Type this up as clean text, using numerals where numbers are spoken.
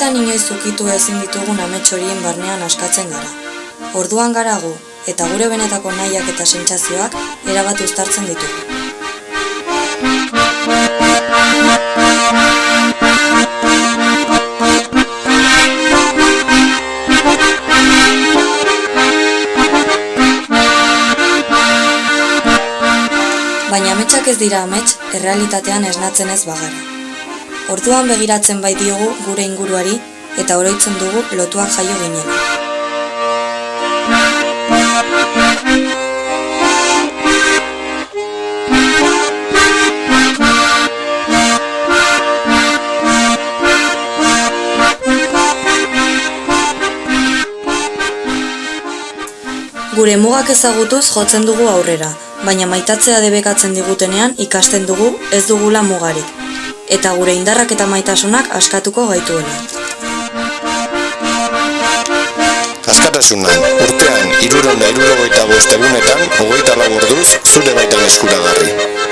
Benetan inoiz ukitu ezin ditugun amets horien barnean askatzen gara. Orduan gara gu, eta gure benetako nahiak eta sentsazioak erabat uztartzen ditugu. Baina ametsak ez dira amets, errealitatean esnatzen ez bagara. Orduan begiratzen baitiogu gure inguruari eta oroitzen dugu lotuak jaio ginen. Gure mugak ezagutuz jotzen dugu aurrera, baina maitatzea debekatzen digutenean ikasten dugu ez dugula mugarik, eta gure indarrak eta maitasunak askatuko gaituela. Askatasunan, urtean 365 egunetan, 24 orduz, zure baitan eskuragarri.